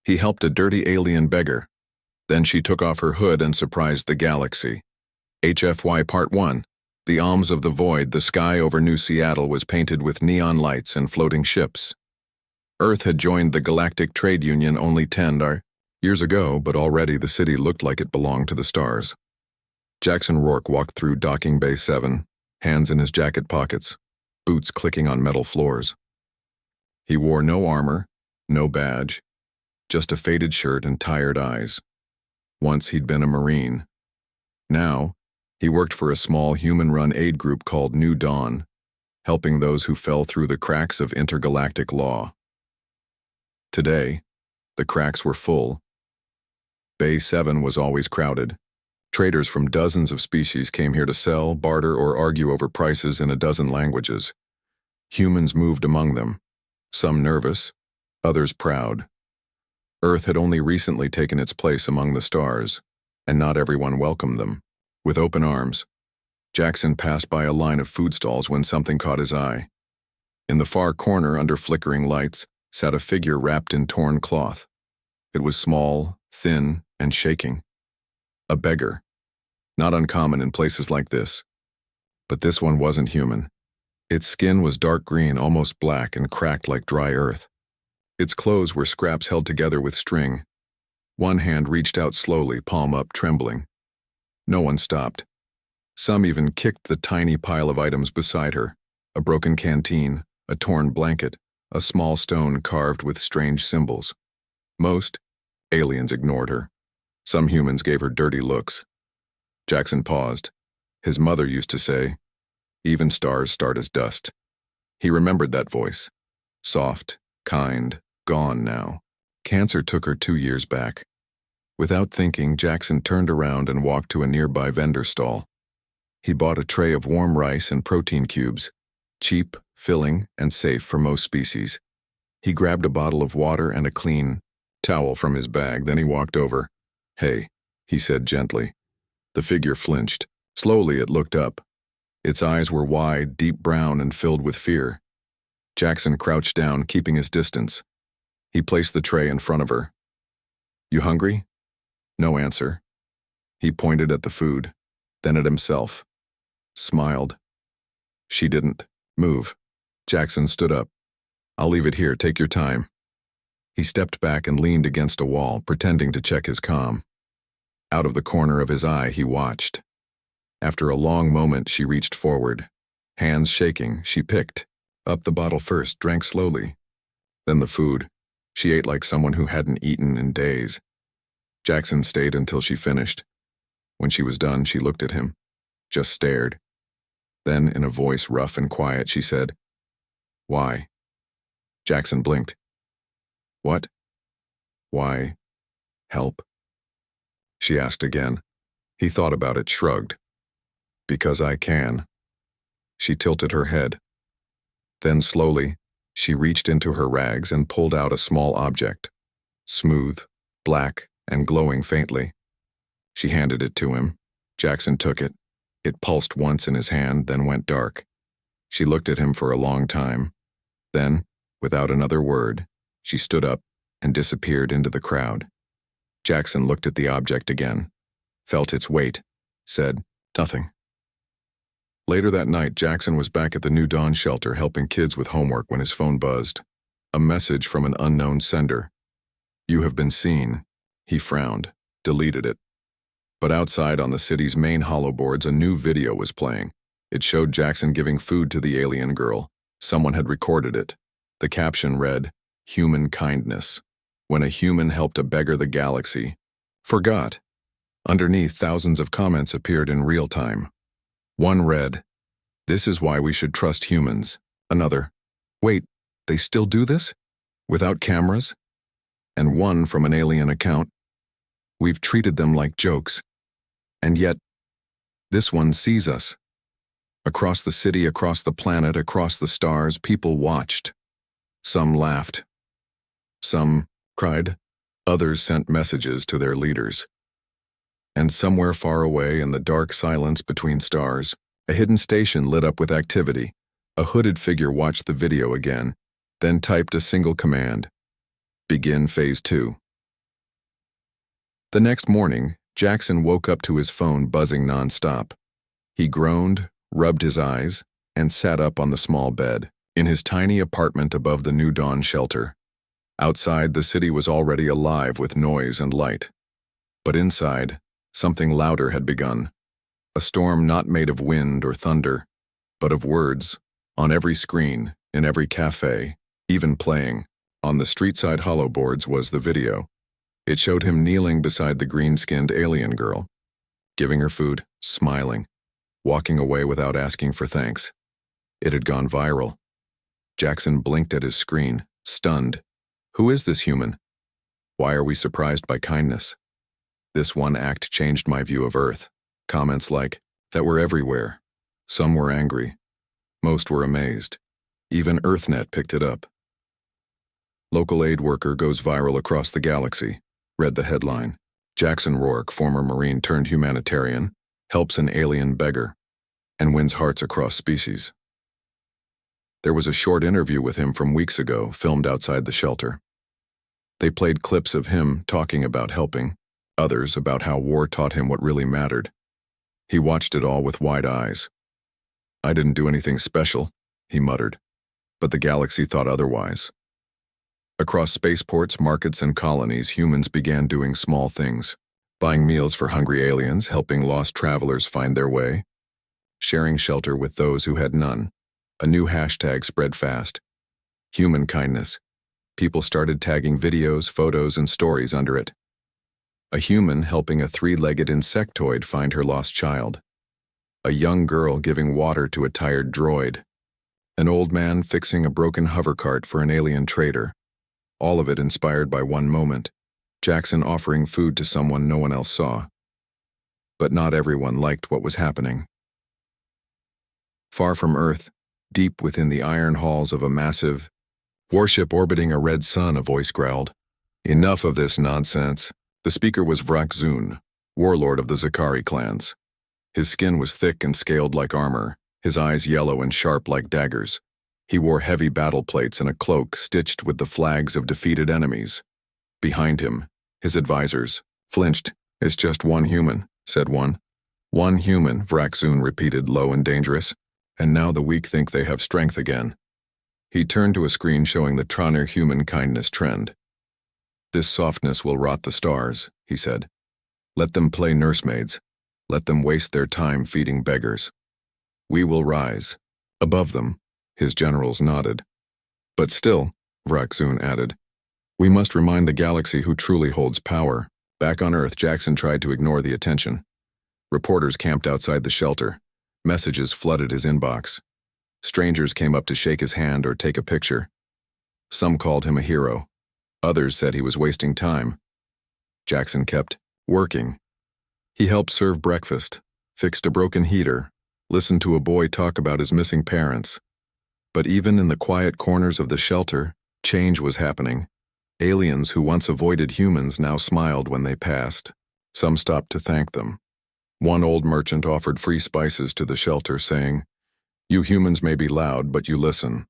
He helped a dirty alien beggar. Then she took off her hood and surprised the galaxy. HFY Part 1. The Alms of the Void. The sky over New Seattle was painted with neon lights and floating ships. Earth had joined the Galactic Trade Union only 10 years ago, but already the city looked like it belonged to the stars. Jackson Rourke walked through Docking Bay 7, hands in his jacket pockets, boots clicking on metal floors. He wore no armor, no badge, just a faded shirt and tired eyes. Once he'd been a Marine. Now, he worked for a small human-run aid group called New Dawn, helping those who fell through the cracks of intergalactic law. Today, the cracks were full. Bay 7 was always crowded. Traders from dozens of species came here to sell, barter, or argue over prices in a dozen languages. Humans moved among them, some nervous, others proud. Earth had only recently taken its place among the stars, and not everyone welcomed them. With open arms, Jackson passed by a line of food stalls when something caught his eye. In the far corner, under flickering lights, sat a figure wrapped in torn cloth. It was small, thin, and shaking. A beggar. Not uncommon in places like this. But this one wasn't human. Its skin was dark green, almost black, and cracked like dry earth. Its clothes were scraps held together with string. One hand reached out slowly, palm up, trembling. No one stopped. Some even kicked the tiny pile of items beside her. A broken canteen, a torn blanket, a small stone carved with strange symbols. Most aliens ignored her. Some humans gave her dirty looks. Jackson paused. His mother used to say, "Even stars start as dust." He remembered that voice. Soft, kind, gone now. Cancer took her 2 years back. Without thinking, Jackson turned around and walked to a nearby vendor stall. He bought a tray of warm rice and protein cubes, cheap, filling, and safe for most species. He grabbed a bottle of water and a clean towel from his bag, then he walked over. "Hey," he said gently. The figure flinched. Slowly it looked up. Its eyes were wide, deep brown, and filled with fear. Jackson crouched down, keeping his distance. He placed the tray in front of her. "You hungry?" No answer. He pointed at the food, then at himself. Smiled. She didn't move. Jackson stood up. "I'll leave it here, take your time." He stepped back and leaned against a wall, pretending to check his comm. Out of the corner of his eye, he watched. After a long moment, she reached forward. Hands shaking, she picked up the bottle first, drank slowly. Then the food. She ate like someone who hadn't eaten in days. Jackson stayed until she finished. When she was done, she looked at him, just stared. Then, in a voice rough and quiet, she said, "Why?" Jackson blinked. "What? Why? Help?" She asked again. He thought about it, shrugged. "Because I can." She tilted her head. Then slowly, she reached into her rags and pulled out a small object. Smooth, black, and glowing faintly. She handed it to him. Jackson took it. It pulsed once in his hand, then went dark. She looked at him for a long time. Then, without another word, she stood up and disappeared into the crowd. Jackson looked at the object again, felt its weight, said, "Nothing." Later that night, Jackson was back at the New Dawn shelter helping kids with homework when his phone buzzed. A message from an unknown sender. "You have been seen." He frowned, deleted it. But outside on the city's main holoboards, a new video was playing. It showed Jackson giving food to the alien girl. Someone had recorded it. The caption read, "Human kindness. When a human helped a beggar the galaxy forgot." Underneath, thousands of comments appeared in real time. One read, "This is why we should trust humans." Another, "Wait, they still do this? Without cameras?" And one from an alien account, "We've treated them like jokes. And yet, this one sees us." Across the city, across the planet, across the stars, people watched. Some laughed. Some cried. Others sent messages to their leaders. And somewhere far away in the dark silence between stars, a hidden station lit up with activity. A hooded figure watched the video again, then typed a single command. "Begin Phase 2. The next morning, Jackson woke up to his phone buzzing nonstop. He groaned, rubbed his eyes, and sat up on the small bed, in his tiny apartment above the New Dawn shelter. Outside, the city was already alive with noise and light. But inside, something louder had begun. A storm not made of wind or thunder, but of words, on every screen, in every cafe, even playing. On the street-side hollowboards was the video. It showed him kneeling beside the green-skinned alien girl, giving her food, smiling, walking away without asking for thanks. It had gone viral. Jackson blinked at his screen, stunned. Who is this human? Why are we surprised by kindness? This one act changed my view of Earth. Comments like, that were everywhere. Some were angry. Most were amazed. Even EarthNet picked it up. Local aid worker goes viral across the galaxy, read the headline. Jackson Rourke, former Marine turned humanitarian, helps an alien beggar, and wins hearts across species. There was a short interview with him from weeks ago, filmed outside the shelter. They played clips of him talking about helping, others about how war taught him what really mattered. He watched it all with wide eyes. I didn't do anything special, he muttered, but the galaxy thought otherwise. Across spaceports, markets, and colonies, humans began doing small things, buying meals for hungry aliens, helping lost travelers find their way, sharing shelter with those who had none. A new hashtag spread fast. Human kindness. People started tagging videos, photos, and stories under it. A human helping a three-legged insectoid find her lost child. A young girl giving water to a tired droid. An old man fixing a broken hovercart for an alien trader. All of it inspired by one moment, Jackson offering food to someone no one else saw. But not everyone liked what was happening. Far from Earth, deep within the iron halls of a massive warship orbiting a red sun, a voice growled. Enough of this nonsense. The speaker was Vrak-Zun, warlord of the Zakari clans. His skin was thick and scaled like armor, his eyes yellow and sharp like daggers. He wore heavy battle plates and a cloak stitched with the flags of defeated enemies. Behind him, his advisors flinched. It's just one human, said one. One human, Vrak-Zun repeated, low and dangerous. And now the weak think they have strength again. He turned to a screen showing the Tranner human kindness trend. This softness will rot the stars, he said. Let them play nursemaids. Let them waste their time feeding beggars. We will rise. Above them, his generals nodded. But still, Vrak-Zun added, we must remind the galaxy who truly holds power. Back on Earth, Jackson tried to ignore the attention. Reporters camped outside the shelter. Messages flooded his inbox. Strangers came up to shake his hand or take a picture. Some called him a hero. Others said he was wasting time. Jackson kept working. He helped serve breakfast, fixed a broken heater, listened to a boy talk about his missing parents. But even in the quiet corners of the shelter, change was happening. Aliens who once avoided humans now smiled when they passed. Some stopped to thank them. One old merchant offered free spices to the shelter, saying, you humans may be loud, but you listen.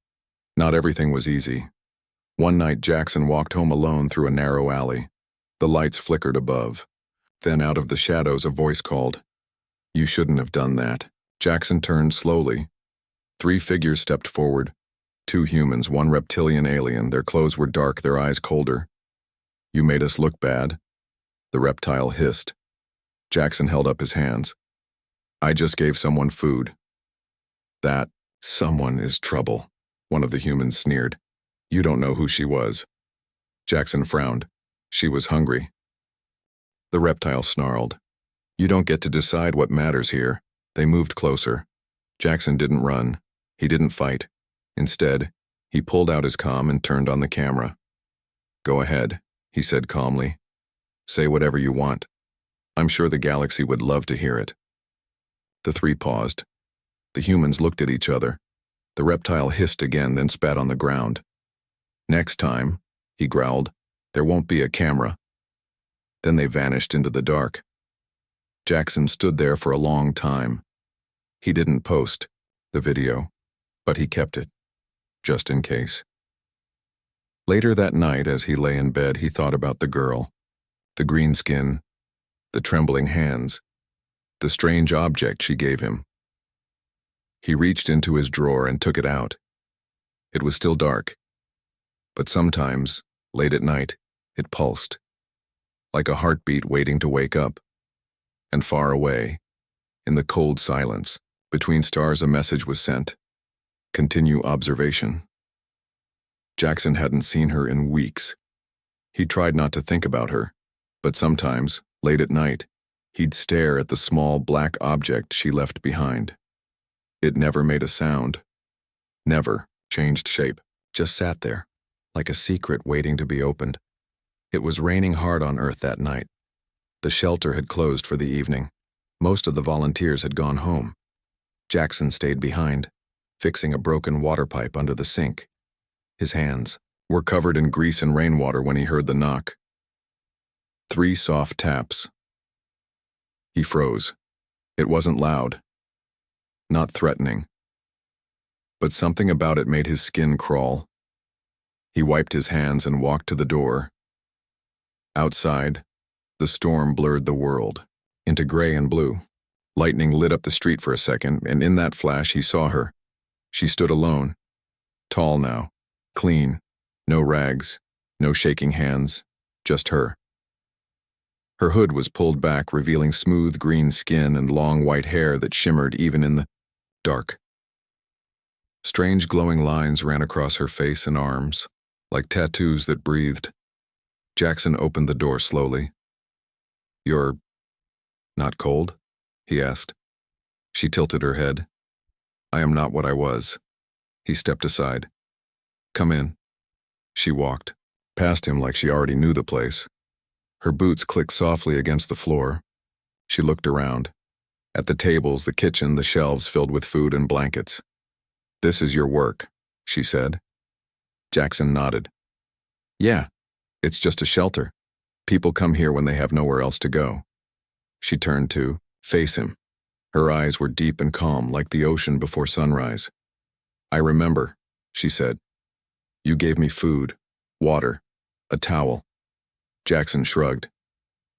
Not everything was easy. One night, Jackson walked home alone through a narrow alley. The lights flickered above. Then out of the shadows, a voice called, you shouldn't have done that. Jackson turned slowly. 3 figures stepped forward. 2 humans, 1 reptilian alien. Their clothes were dark, their eyes colder. You made us look bad. The reptile hissed. Jackson held up his hands. I just gave someone food. That someone is trouble, one of the humans sneered. You don't know who she was. Jackson frowned. She was hungry. The reptile snarled. You don't get to decide what matters here. They moved closer. Jackson didn't run. He didn't fight. Instead, he pulled out his comm and turned on the camera. Go ahead, he said calmly. Say whatever you want. I'm sure the galaxy would love to hear it. The 3 paused. The humans looked at each other. The reptile hissed again, then spat on the ground. Next time, he growled, there won't be a camera. Then they vanished into the dark. Jackson stood there for a long time. He didn't post the video, but he kept it, just in case. Later that night, as he lay in bed, he thought about the girl. The green skin, the trembling hands, the strange object she gave him. He reached into his drawer and took it out. It was still dark, but sometimes, late at night, it pulsed, like a heartbeat waiting to wake up. And far away, in the cold silence, between stars a message was sent. Continue observation. Jackson hadn't seen her in weeks. He tried not to think about her, but sometimes, late at night, he'd stare at the small black object she left behind. It never made a sound, never changed shape, just sat there, like a secret waiting to be opened. It was raining hard on Earth that night. The shelter had closed for the evening. Most of the volunteers had gone home. Jackson stayed behind, fixing a broken water pipe under the sink. His hands were covered in grease and rainwater when he heard the knock. 3 soft taps. He froze. It wasn't loud, not threatening, but something about it made his skin crawl. He wiped his hands and walked to the door. Outside, the storm blurred the world into gray and blue. Lightning lit up the street for a second, and in that flash he saw her. She stood alone, tall now, clean, no rags, no shaking hands, just her. Her hood was pulled back, revealing smooth green skin and long white hair that shimmered even in the dark. Strange glowing lines ran across her face and arms, like tattoos that breathed. Jackson opened the door slowly. "You're not cold?" he asked. She tilted her head. "I am not what I was." He stepped aside. "Come in." She walked, past him like she already knew the place. Her boots clicked softly against the floor. She looked around. At the tables, the kitchen, the shelves filled with food and blankets. "This is your work," she said. Jackson nodded. "Yeah, it's just a shelter. People come here when they have nowhere else to go." She turned to face him. Her eyes were deep and calm, like the ocean before sunrise. "I remember," she said. "You gave me food, water, a towel." Jackson shrugged.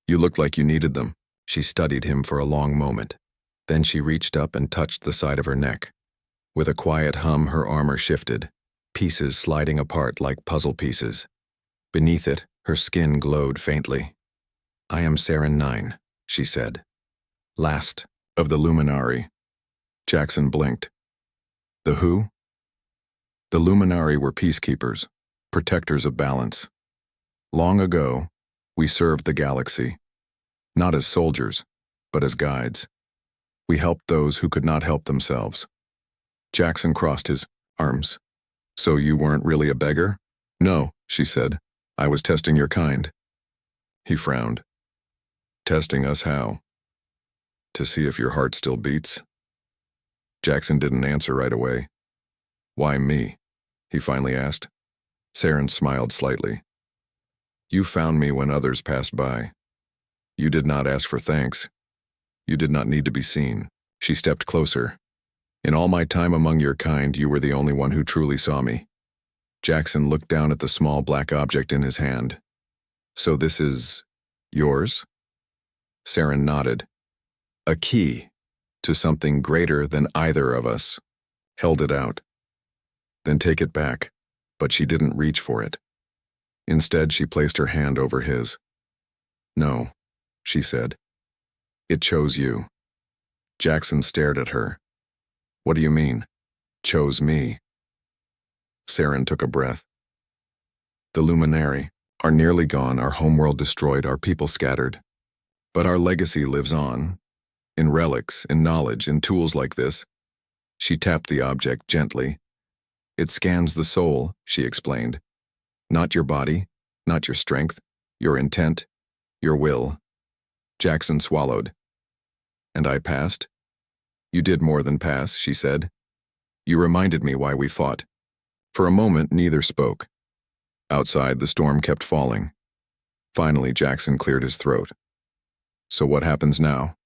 "You looked like you needed them." She studied him for a long moment. Then she reached up and touched the side of her neck. With a quiet hum, her armor shifted, pieces sliding apart like puzzle pieces. Beneath it, her skin glowed faintly. "I am Saren 9, she said. "Last of the Luminari." Jackson blinked. "The who?" The Luminari were peacekeepers, protectors of balance. Long ago, we served the galaxy, not as soldiers, but as guides. We helped those who could not help themselves. Jackson crossed his arms. "So you weren't really a beggar?" "No," she said. "I was testing your kind." He frowned. "Testing us how?" "To see if your heart still beats." Jackson didn't answer right away. "Why me?" he finally asked. Saren smiled slightly. "You found me when others passed by. You did not ask for thanks. You did not need to be seen." She stepped closer. "In all my time among your kind, you were the only one who truly saw me." Jackson looked down at the small black object in his hand. "So this is yours?" Saren nodded. "A key to something greater than either of us." Held it out. "Then take it back." But she didn't reach for it. Instead, she placed her hand over his. "No," she said. "It chose you." Jackson stared at her. "What do you mean? Chose me?" Saren took a breath. "The Luminari are nearly gone, our homeworld destroyed, our people scattered. But our legacy lives on, in relics, in knowledge, in tools like this." She tapped the object gently. "It scans the soul," she explained. "Not your body, not your strength, your intent, your will." Jackson swallowed. "And I passed?" "You did more than pass," she said. "You reminded me why we fought." For a moment, neither spoke. Outside, the storm kept falling. Finally, Jackson cleared his throat. "So what happens now?"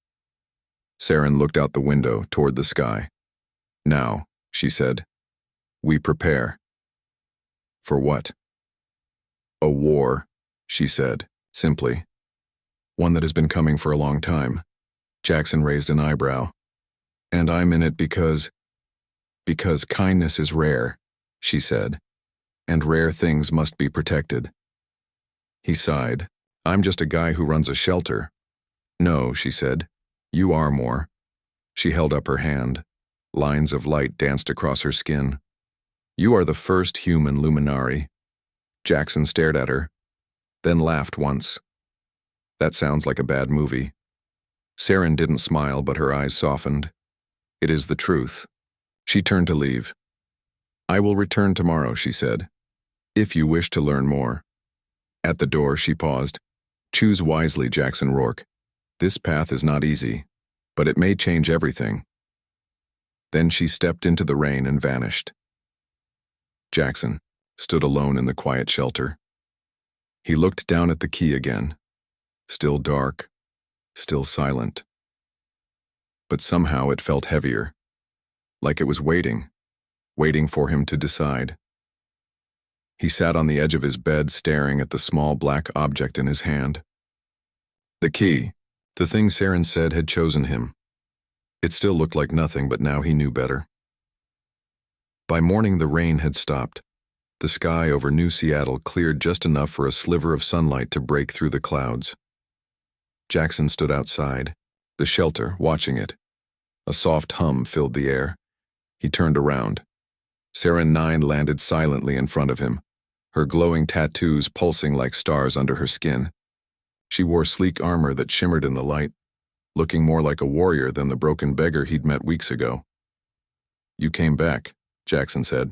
Saren looked out the window toward the sky. "Now," she said, "we prepare." "For what?" "A war," she said, simply. one that has been coming for a long time. Jackson raised an eyebrow. And I'm in it because kindness is rare, she said, and rare things must be protected. He sighed. I'm just a guy who runs a shelter. No, she said. You are more. She held up her hand. Lines of light danced across her skin. You are the first human luminary. Jackson stared at her, then laughed once. That sounds like a bad movie. Saren didn't smile, but her eyes softened. It is the truth. She turned to leave. I will return tomorrow, she said, if you wish to learn more. At the door, she paused. Choose wisely, Jackson Rourke. This path is not easy, but it may change everything. Then she stepped into the rain and vanished. Jackson stood alone in the quiet shelter. He looked down at the key again. Still dark, still silent. But somehow it felt heavier, like it was waiting for him to decide. He sat on the edge of his bed, staring at the small black object in his hand. The key, the thing Saren said had chosen him. It still looked like nothing, but now he knew better. By morning, the rain had stopped. The sky over New Seattle cleared just enough for a sliver of sunlight to break through the clouds. Jackson stood outside, the shelter, watching it. A soft hum filled the air. He turned around. Saren 9 landed silently in front of him, her glowing tattoos pulsing like stars under her skin. She wore sleek armor that shimmered in the light, looking more like a warrior than the broken beggar he'd met weeks ago. You came back, Jackson said.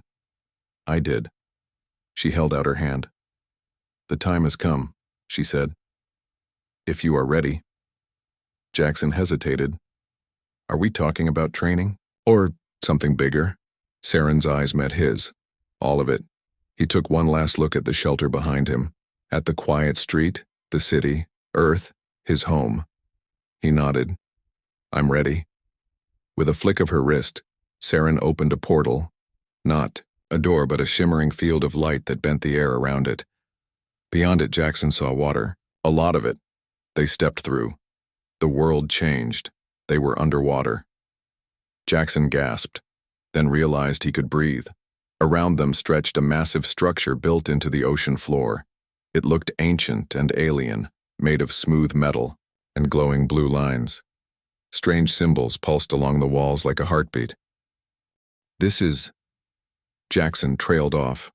I did. She held out her hand. The time has come, she said. If you are ready. Jackson hesitated. Are we talking about training? Or something bigger? Saren's eyes met his. All of it. He took one last look at the shelter behind him, at the quiet street, the city, Earth, his home. He nodded. I'm ready. With a flick of her wrist, Saren opened a portal. Not a door, but a shimmering field of light that bent the air around it. Beyond it, Jackson saw water. A lot of it. They stepped through. The world changed. They were underwater. Jackson gasped, then realized he could breathe. Around them stretched a massive structure built into the ocean floor. It looked ancient and alien, made of smooth metal and glowing blue lines. Strange symbols pulsed along the walls like a heartbeat. This is... Jackson trailed off.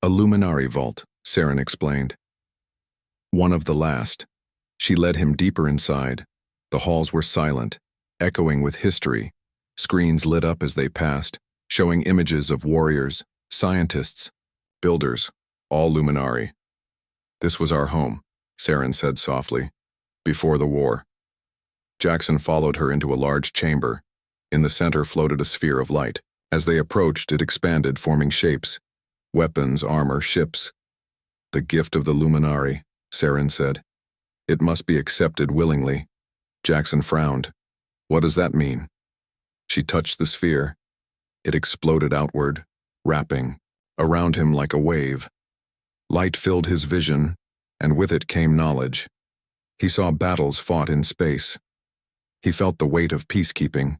A luminary vault, Saren explained. One of the last. She led him deeper inside. The halls were silent, echoing with history. Screens lit up as they passed, showing images of warriors, scientists, builders, all luminary. This was our home, Saren said softly, before the war. Jackson followed her into a large chamber. In the center floated a sphere of light. As they approached, it expanded, forming shapes. Weapons, armor, ships. The gift of the luminary, Saren said. It must be accepted willingly. Jackson frowned. What does that mean? She touched the sphere. It exploded outward, wrapping around him like a wave. Light filled his vision, and with it came knowledge. He saw battles fought in space. He felt the weight of peacekeeping.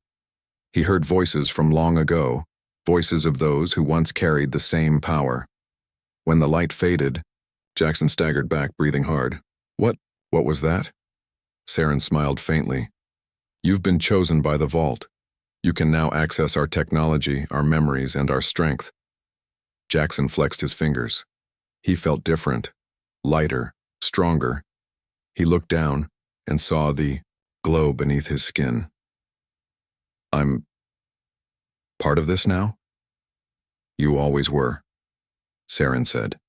He heard voices from long ago, voices of those who once carried the same power. When the light faded, Jackson staggered back, breathing hard. What was that? Saren smiled faintly. You've been chosen by the vault. You can now access our technology, our memories, and our strength. Jackson flexed his fingers. He felt different, lighter, stronger. He looked down and saw the glow beneath his skin. I'm part of this now? You always were, Saren said.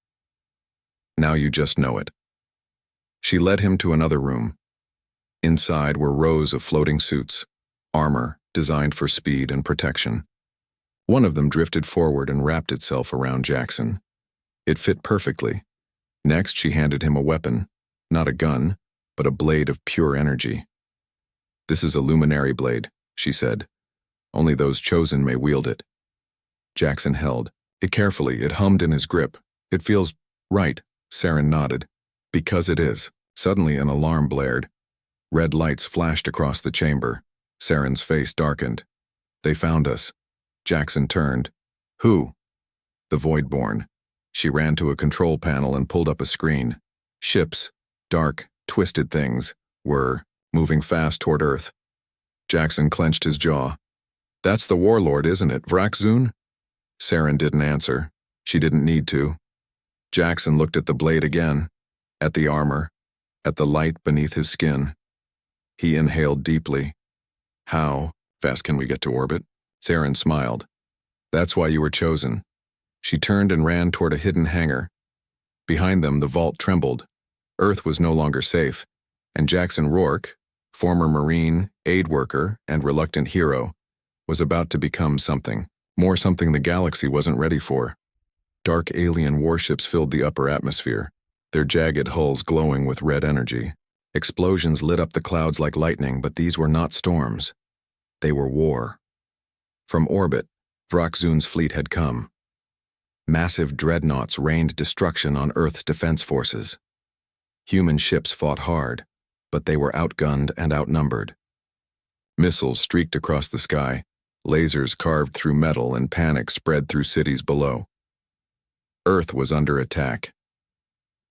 Now you just know it. She led him to another room. Inside were rows of floating suits, armor designed for speed and protection. One of them drifted forward and wrapped itself around Jackson. It fit perfectly. Next, she handed him a weapon, not a gun, but a blade of pure energy. This is a luminary blade, she said. Only those chosen may wield it. Jackson held it carefully. It hummed in his grip. It feels right, Saren nodded. Because it is, Suddenly an alarm blared. Red lights flashed across the chamber. Saren's face darkened. They found us. Jackson turned. Who? The Voidborn. She ran to a control panel and pulled up a screen. Ships, dark, twisted things, were moving fast toward Earth. Jackson clenched his jaw. That's the warlord, isn't it, Vrakzun? Saren didn't answer. She didn't need to. Jackson looked at the blade again, at the armor, at the light beneath his skin. He inhaled deeply. How fast can we get to orbit? Saren smiled. That's why you were chosen. She turned and ran toward a hidden hangar. Behind them, the vault trembled. Earth was no longer safe, and Jackson Rourke, former Marine, aid worker, and reluctant hero, was about to become something, more something the galaxy wasn't ready for. Dark alien warships filled the upper atmosphere, their jagged hulls glowing with red energy. Explosions lit up the clouds like lightning, but these were not storms. They were war. From orbit, Vrakzun's fleet had come. Massive dreadnoughts rained destruction on Earth's defense forces. Human ships fought hard, but they were outgunned and outnumbered. Missiles streaked across the sky, lasers carved through metal, and panic spread through cities below. Earth was under attack.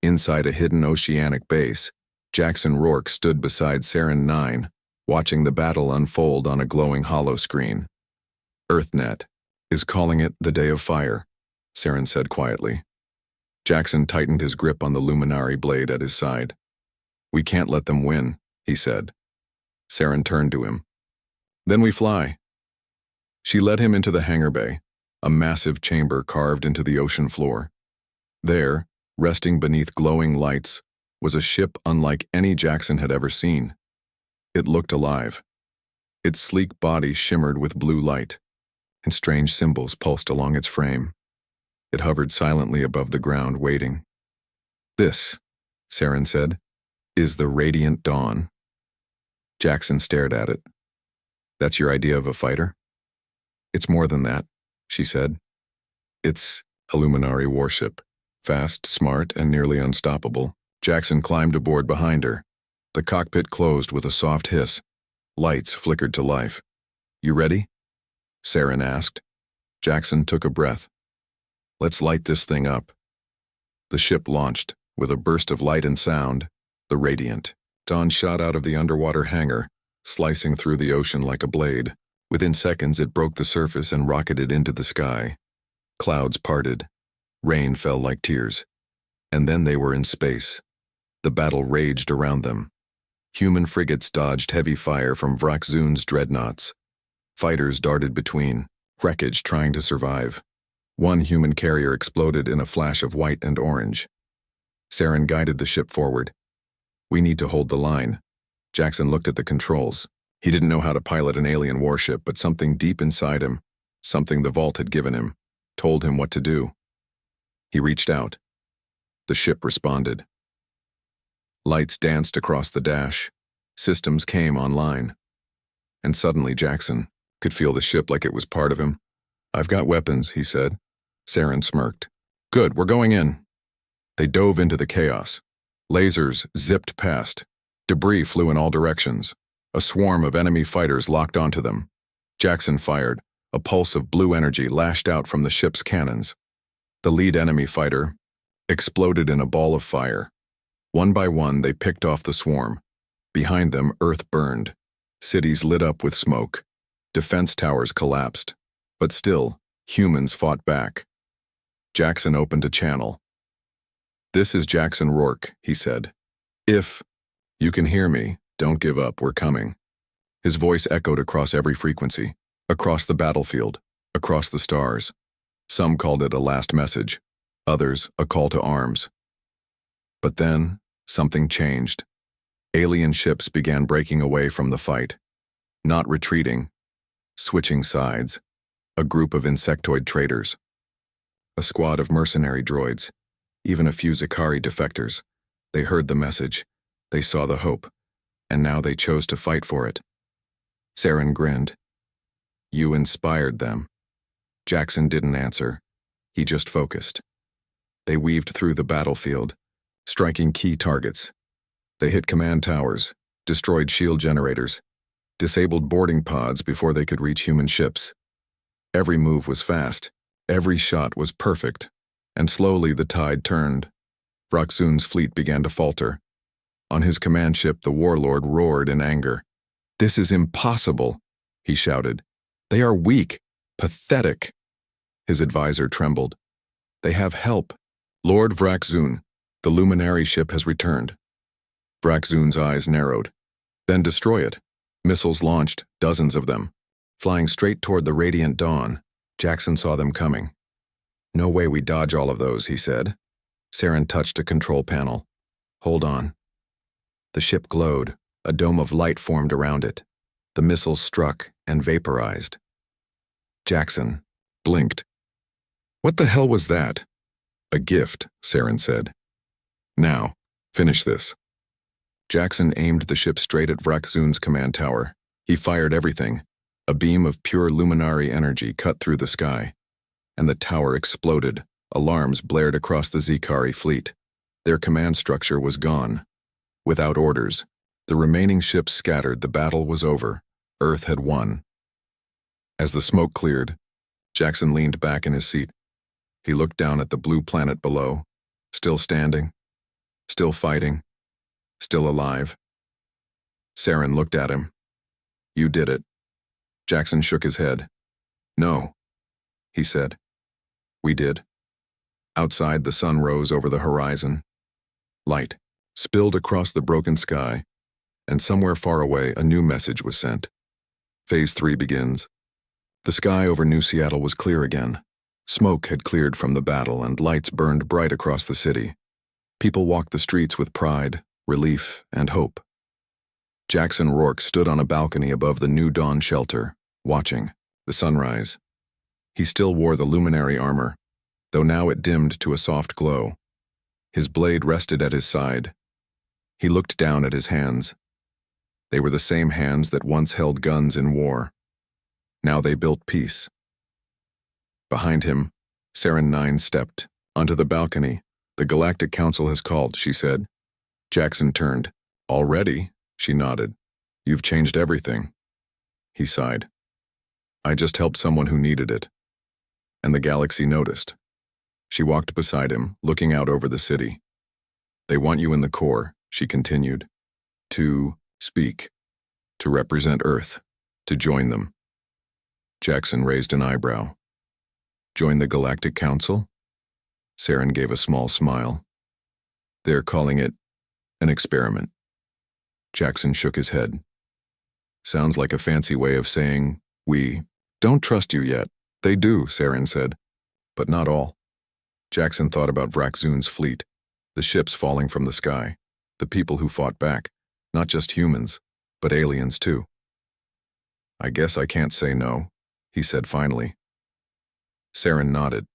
Inside a hidden oceanic base, Jackson Rourke stood beside Saren 9, watching the battle unfold on a glowing holoscreen. EarthNet is calling it the Day of Fire, Saren said quietly. Jackson tightened his grip on the luminary blade at his side. We can't let them win, he said. Saren turned to him. Then we fly. She led him into the hangar bay, a massive chamber carved into the ocean floor. There, resting beneath glowing lights, was a ship unlike any Jackson had ever seen. It looked alive. Its sleek body shimmered with blue light, and strange symbols pulsed along its frame. It hovered silently above the ground, waiting. This, Saren said, is the Radiant Dawn. Jackson stared at it. That's your idea of a fighter? It's more than that, she said. It's a luminary warship, fast, smart, and nearly unstoppable. Jackson climbed aboard behind her. The cockpit closed with a soft hiss. Lights flickered to life. You ready? Saren asked. Jackson took a breath. Let's light this thing up. The ship launched, with a burst of light and sound, the Radiant. Dawn shot out of the underwater hangar, slicing through the ocean like a blade. Within seconds, it broke the surface and rocketed into the sky. Clouds parted. Rain fell like tears. And then they were in space. The battle raged around them. Human frigates dodged heavy fire from Vrakzun's dreadnoughts. Fighters darted between, wreckage trying to survive. One human carrier exploded in a flash of white and orange. Saren guided the ship forward. We need to hold the line. Jackson looked at the controls. He didn't know how to pilot an alien warship, but something deep inside him, something the vault had given him, told him what to do. He reached out. The ship responded. Lights danced across the dash. Systems came online. And suddenly Jackson could feel the ship like it was part of him. I've got weapons, he said. Saren smirked. Good, we're going in. They dove into the chaos. Lasers zipped past. Debris flew in all directions. A swarm of enemy fighters locked onto them. Jackson fired. A pulse of blue energy lashed out from the ship's cannons. The lead enemy fighter exploded in a ball of fire. One by one, they picked off the swarm. Behind them, Earth burned. Cities lit up with smoke. Defense towers collapsed. But still, humans fought back. Jackson opened a channel. This is Jackson Rourke, he said. If you can hear me, don't give up, we're coming. His voice echoed across every frequency, across the battlefield, across the stars. Some called it a last message, others a call to arms. But then, something changed. Alien ships began breaking away from the fight. Not retreating, switching sides. A group of insectoid traders. A squad of mercenary droids. Even a few Zakari defectors. They heard the message. They saw the hope. And now they chose to fight for it. Saren grinned. You inspired them. Jackson didn't answer. He just focused. They weaved through the battlefield, striking key targets. They hit command towers, destroyed shield generators, disabled boarding pods before they could reach human ships. Every move was fast, every shot was perfect, and slowly the tide turned. Vrakzun's fleet began to falter. On his command ship, the warlord roared in anger. "This is impossible," he shouted. "They are weak, pathetic." His advisor trembled. "They have help. Lord Vrakzun, the luminary ship has returned." Vrakzun's eyes narrowed. "Then destroy it." Missiles launched, dozens of them. Flying straight toward the radiant dawn, Jackson saw them coming. "No way we dodge all of those," he said. Saren touched a control panel. "Hold on." The ship glowed. A dome of light formed around it. The missiles struck and vaporized. Jackson blinked. "What the hell was that?" "A gift," Saren said. "Now, finish this." Jackson aimed the ship straight at Vrakzun's command tower. He fired everything. A beam of pure luminary energy cut through the sky, and the tower exploded. Alarms blared across the Zikari fleet. Their command structure was gone. Without orders, the remaining ships scattered. The battle was over. Earth had won. As the smoke cleared, Jackson leaned back in his seat. He looked down at the blue planet below, still standing, still fighting, still alive. Saren looked at him. "You did it." Jackson shook his head. "No," he said. "We did." Outside, the sun rose over the horizon. Light spilled across the broken sky, and somewhere far away a new message was sent. Phase 3 begins. The sky over New Seattle was clear again. Smoke had cleared from the battle, and lights burned bright across the city. People walked the streets with pride, relief, and hope. Jackson Rourke stood on a balcony above the New Dawn shelter, watching the sunrise. He still wore the luminary armor, though now it dimmed to a soft glow. His blade rested at his side. He looked down at his hands. They were the same hands that once held guns in war. Now they built peace. Behind him, Saren 9 stepped onto the balcony. "The Galactic Council has called," she said. Jackson turned. "Already?" She nodded. "You've changed everything." He sighed. "I just helped someone who needed it." And the galaxy noticed. She walked beside him, looking out over the city. "They want you in the core," she continued. "To speak, to represent Earth, to join them." Jackson raised an eyebrow. "Join the Galactic Council?" Saren gave a small smile. "They're calling it an experiment." Jackson shook his head. "Sounds like a fancy way of saying, we don't trust you yet." "They do," Saren said, "but not all." Jackson thought about Vrakzun's fleet, the ships falling from the sky, the people who fought back, not just humans, but aliens too. "I guess I can't say no," he said finally. Saren nodded.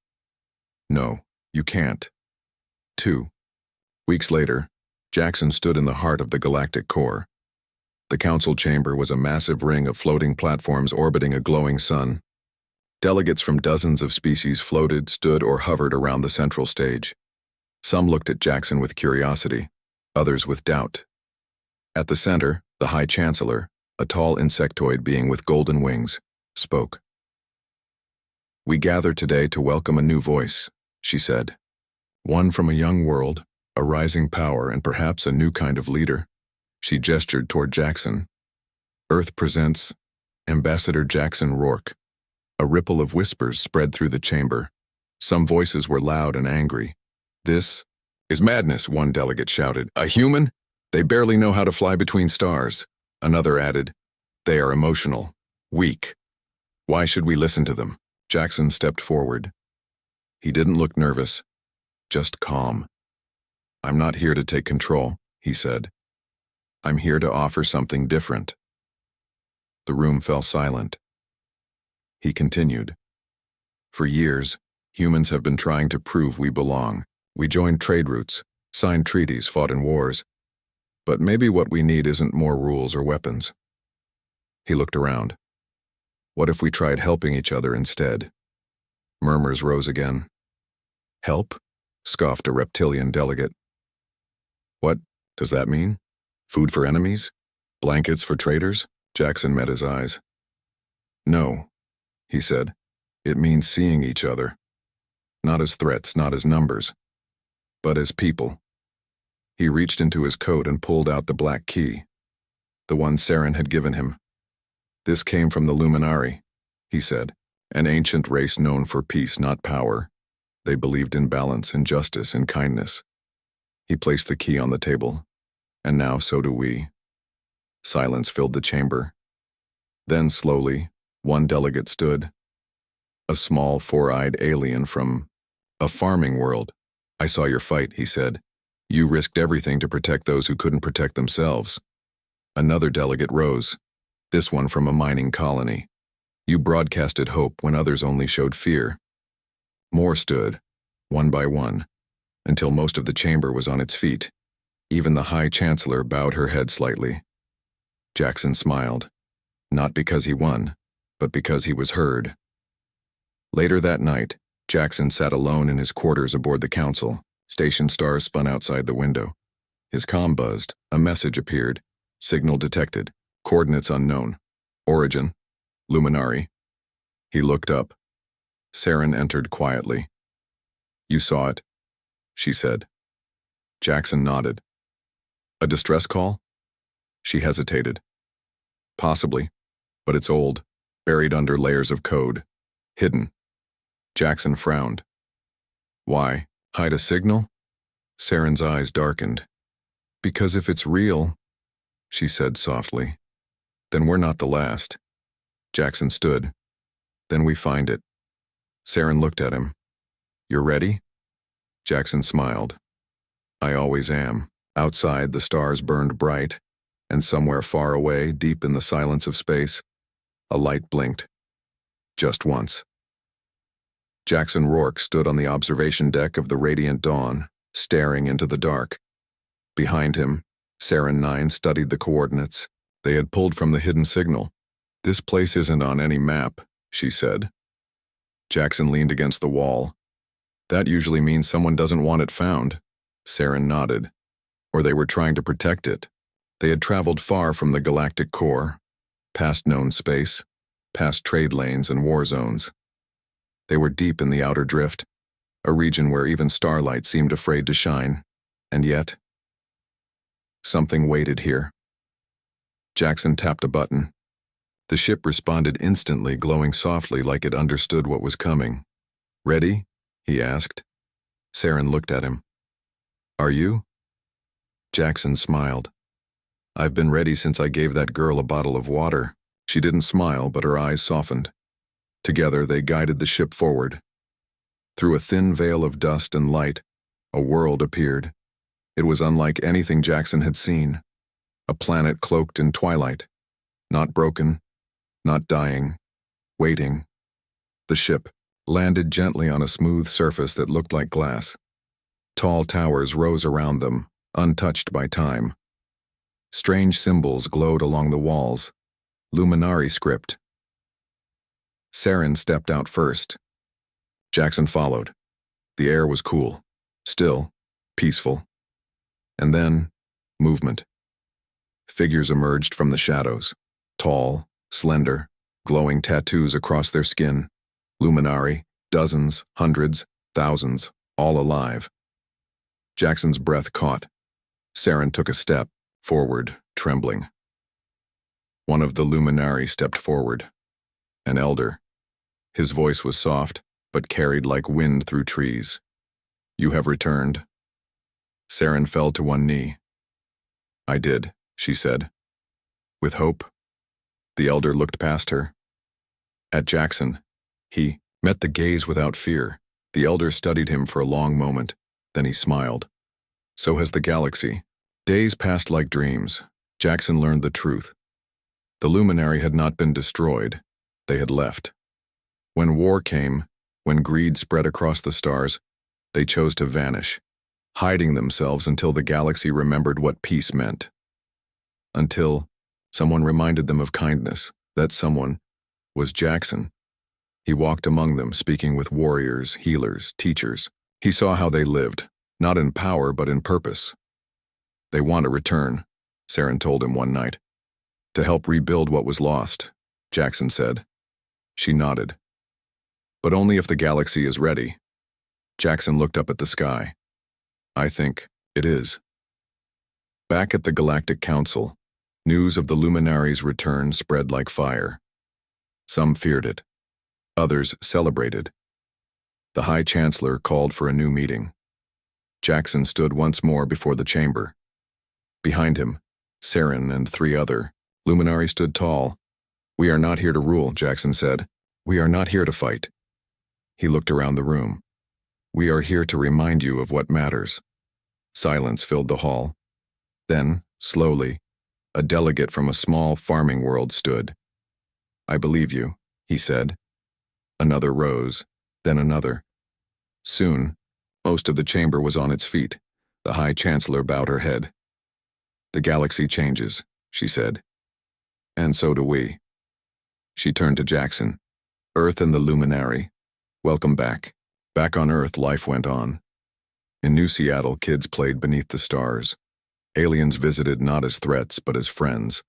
"No, you can't." 2 weeks later, Jackson stood in the heart of the galactic core. The council chamber was a massive ring of floating platforms orbiting a glowing sun. Delegates from dozens of species floated, stood, or hovered around the central stage. Some looked at Jackson with curiosity, others with doubt. At the center, the High Chancellor, a tall insectoid being with golden wings, spoke. "We gather today to welcome a new voice," she said. "One from a young world, a rising power, and perhaps a new kind of leader." She gestured toward Jackson. "Earth presents Ambassador Jackson Rourke." A ripple of whispers spread through the chamber. Some voices were loud and angry. "This is madness," one delegate shouted. "A human? They barely know how to fly between stars." Another added, "They are emotional, weak. Why should we listen to them?" Jackson stepped forward. He didn't look nervous, just calm. "I'm not here to take control," he said. "I'm here to offer something different." The room fell silent. He continued. "For years, humans have been trying to prove we belong. We joined trade routes, signed treaties, fought in wars. But maybe what we need isn't more rules or weapons." He looked around. "What if we tried helping each other instead?" Murmurs rose again. "Help?" scoffed a reptilian delegate. "What does that mean?" Food for enemies? Blankets for traitors? Jackson met his eyes. No, he said. It means seeing each other. Not as threats, not as numbers, but as people. He reached into his coat and pulled out the black key, the one Saren had given him. This came from the Luminari, he said, an ancient race known for peace, not power. They believed in balance, in justice, in kindness. He placed the key on the table, and now so do we. Silence filled the chamber. Then slowly, one delegate stood. A small, four-eyed alien from a farming world. I saw your fight, he said. You risked everything to protect those who couldn't protect themselves. Another delegate rose, this one from a mining colony. You broadcasted hope when others only showed fear. More stood, one by one, until most of the chamber was on its feet. Even the High Chancellor bowed her head slightly. Jackson smiled, not because he won, but because he was heard. Later that night, Jackson sat alone in his quarters aboard the Council. Station stars spun outside the window. His comm buzzed. A message appeared. Signal detected. Coordinates unknown. Origin. Luminari. He looked up. Saren entered quietly. You saw it, she said. Jackson nodded. A distress call? She hesitated. Possibly, but it's old, buried under layers of code. Hidden. Jackson frowned. Why? Hide a signal? Saren's eyes darkened. Because if it's real, she said softly, then we're not the last. Jackson stood. Then we find it. Saren looked at him. You're ready? Jackson smiled. I always am. Outside, the stars burned bright, and somewhere far away, deep in the silence of space, a light blinked. Just once. Jackson Rourke stood on the observation deck of the Radiant Dawn, staring into the dark. Behind him, Saren 9 studied the coordinates. They had pulled from the hidden signal. This place isn't on any map, she said. Jackson leaned against the wall. That usually means someone doesn't want it found. Saren nodded. Or they were trying to protect it. They had traveled far from the galactic core, past known space, past trade lanes and war zones. They were deep in the outer drift, a region where even starlight seemed afraid to shine, and yet, something waited here. Jackson tapped a button. The ship responded instantly, glowing softly like it understood what was coming. Ready? He asked. Saren looked at him. Are you? Jackson smiled. I've been ready since I gave that girl a bottle of water. She didn't smile, but her eyes softened. Together, they guided the ship forward. Through a thin veil of dust and light, a world appeared. It was unlike anything Jackson had seen. A planet cloaked in twilight. Not broken, not dying, waiting. The ship landed gently on a smooth surface that looked like glass. Tall towers rose around them, untouched by time. Strange symbols glowed along the walls. Luminari script. Saren stepped out first. Jackson followed. The air was cool, still, peaceful. And then, movement. Figures emerged from the shadows. Tall, slender, glowing tattoos across their skin. Luminari, dozens, hundreds, thousands, all alive. Jackson's breath caught. Saren took a step, forward, trembling. One of the Luminari stepped forward. An elder. His voice was soft, but carried like wind through trees. You have returned. Saren fell to one knee. I did, she said. With hope. The elder looked past her. At Jackson. He met the gaze without fear. The elder studied him for a long moment. Then he smiled. So has the galaxy. Days passed like dreams. Jackson learned the truth. The Luminari had not been destroyed. They had left. When war came, when greed spread across the stars, they chose to vanish, hiding themselves until the galaxy remembered what peace meant. Until someone reminded them of kindness. That someone was Jackson. He walked among them, speaking with warriors, healers, teachers. He saw how they lived, not in power but in purpose. They want to return. Saren told him one night. To help rebuild what was lost, Jackson said. She nodded. But only if the galaxy is ready. Jackson looked up at the sky. I think it is. Back at the Galactic Council, news of the Luminaries' return spread like fire. Some feared it. Others celebrated. The High Chancellor called for a new meeting. Jackson stood once more before the chamber. Behind him, Saren and 3 other Luminaries stood tall. We are not here to rule, Jackson said. We are not here to fight. He looked around the room. We are here to remind you of what matters. Silence filled the hall. Then, slowly, a delegate from a small farming world stood. I believe you, he said. Another rose, then another. Soon, most of the chamber was on its feet. The High Chancellor bowed her head. The galaxy changes, she said. And so do we. She turned to Jackson. Earth and the Luminary. Welcome back. Back on Earth, life went on. In New Seattle, kids played beneath the stars. Aliens visited not as threats, but as friends.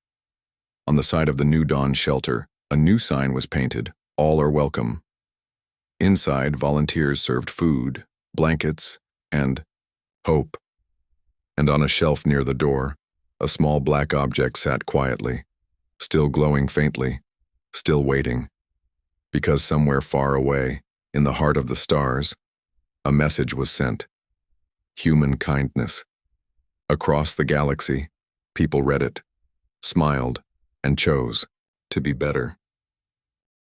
On the side of the New Dawn shelter, a new sign was painted, All are welcome. Inside, volunteers served food, blankets, and hope. And on a shelf near the door, a small black object sat quietly, still glowing faintly, still waiting. Because somewhere far away, in the heart of the stars, a message was sent. Human kindness. Across the galaxy, people read it, smiled, and chose to be better.